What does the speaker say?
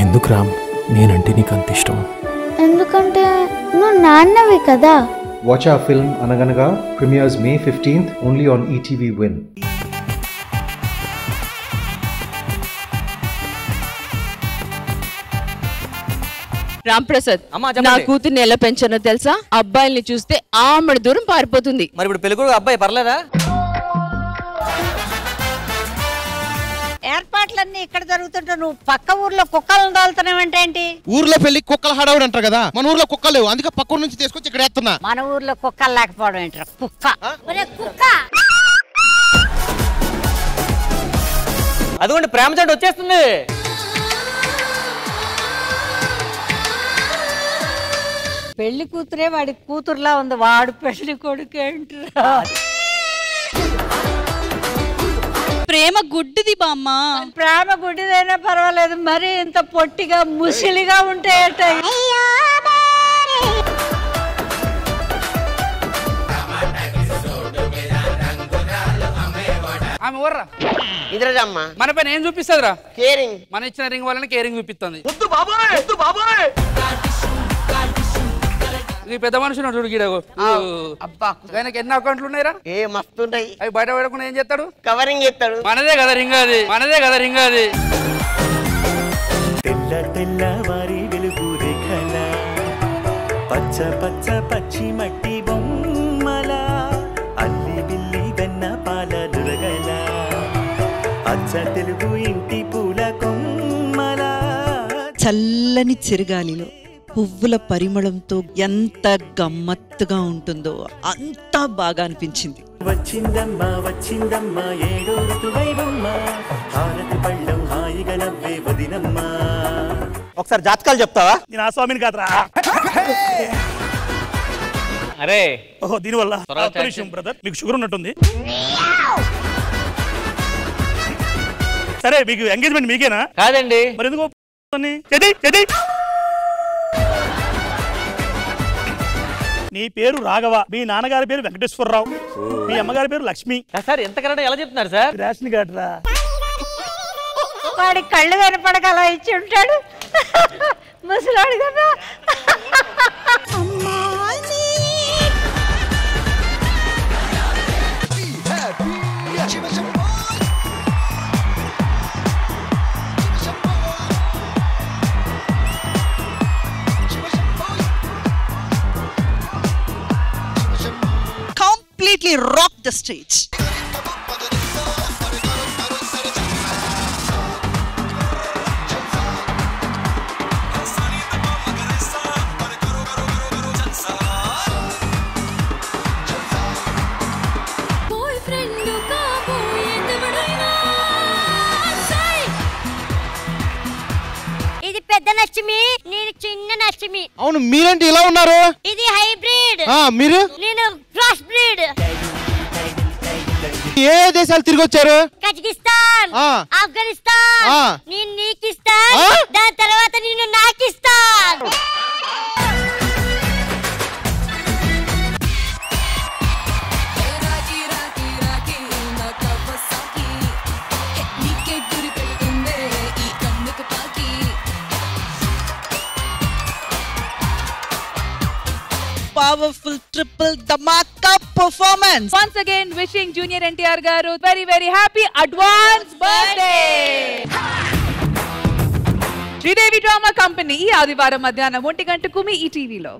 ఎందుకు రామ్ నేనంటే నీకు అంత ఇష్టం? ఎందుకంటే నువ్వు నాన్నవి కదా. Watch our film Anaganaga premieres May 15th only on ETV Win. Ram Prasad, నా కూతుర్ని ఎలా పెంచానో తెలుసా? అబ్బాయిల్ని చూస్తే ఆమెడ దూరం పారిపోతుంది. మరి ఇప్పుడు పెళ్ళికొడుకు అబ్బాయి పర్లేదా? ఏర్పాట్లన్నీ ఇక్కడ జరుగుతుంటే నువ్వు పక్క ఊర్లో కుక్కలను దాల్తున్నావంటే ఏంటి? ఊర్లో పెళ్లి కుక్కలు హడావుడు అంటారు కదా, మన ఊర్లో కుక్కలు లేవు, అందుకే పక్క ఊరు నుంచి తీసుకొచ్చి ఇక్కడ వేస్తున్నా. మన ఊర్లో కుక్కలు లేకపోవడం ఏంటారు? కుక్క కుక్క. అదిగోండి ప్రేమ జంట వచ్చేస్తుంది. పెళ్లి కూతురే వాడి కూతురులా ఉంది, వాడు పెళ్లి కొడుకు ఏంట్రా? ప్రేమ గుడ్డిది బామ్మ. ప్రేమ గుడ్డిదైనా పర్వాలేదు, మరి ఇంత పొట్టిగా ముసిలిగా ఉంటే ఆమె వర్రా ఇదరమ్మ మన పైన ఏం చూపిస్తుందిరా? కేరింగ్. మన ఇచ్చిన రింగ్ వల్ల కేరింగ్ చూపిస్తుంది. ఈ పెద్ద మనుషులు చూడు గీడకు. అబ్బా ఆయనకి ఎన్ని అకౌంట్లు ఉన్నాయిరా? ఏ మస్తున్నాయి. అవి బయట పడకుండా ఏం చేస్తాడు? కవరింగ్ చేస్తాడు. మనదే కదా రింగ్ అది, మనదే కదా రింగ్ అది. తెల్ల తెల్లవారి వెలుగు రేఖల పచ్చ పచ్చ పచ్చి మట్టి బొమ్మల అల్లి బిల్లి గన్న పాల నురగల అచ్చ తెలుగు ఇంటి పూల కొమ్మల. చల్లని చిరుగాలిలో పువ్వుల పరిమళంతో ఎంత గమ్మత్తుగా ఉంటుందో అంతా బాగా అనిపించింది. వచ్చిందమ్మా వచ్చిందమ్మా ఏడో ఋతువైవమ్మ హారతి పళ్ళం హాయిగా నవ్వే వదినమ్మా. ఒకసారి జాతకాలు చెప్తావా? నేను ఆ స్వామిని కాదురా. అరే ఓహో దీనివల్ల బ్రదర్ మీకు షుగర్ ఉన్నట్టుంది. సరే మీకు ఎంగేజ్మెంట్ మీకేనా? కాదండి. మరి ఎందుకు? నీ పేరు రాఘవ, మీ నాన్నగారి పేరు వెంకటేశ్వరరావు, మీ అమ్మగారి పేరు లక్ష్మి. సార్ ఎంత కరెక్ట్ ఎలా చెప్తున్నారు సార్? రేషన్ కార్డు రా. వాడి కళ్ళు కనపడక అలా ఇచ్చి ఉంటాడు ముసలాడు కదా. Completely rock the stage. ఇది పెద్ద లక్ష్మి, నేను చిన్న లక్ష్మి. అవును మీరేంటి ఇలా ఉన్నారు? ఇది హైబ్రిడ్. మీరు? నేను క్రాస్ బ్రీడ్. ఏ దేశాలు తిరిగి వచ్చారు? కజకిస్తాన్, ఆఫ్ఘనిస్తాన్. నేను నీకిస్తాన్, దాని తర్వాత నేను నాకిస్తాన్. Powerful triple dhamaka performance. Once again wishing Junior NTR garu very very happy advance birthday. Sridevi drama company ఈ ఆదివారం మధ్యాహ్నం 1 గంటకు మీ ఈటీవీలో.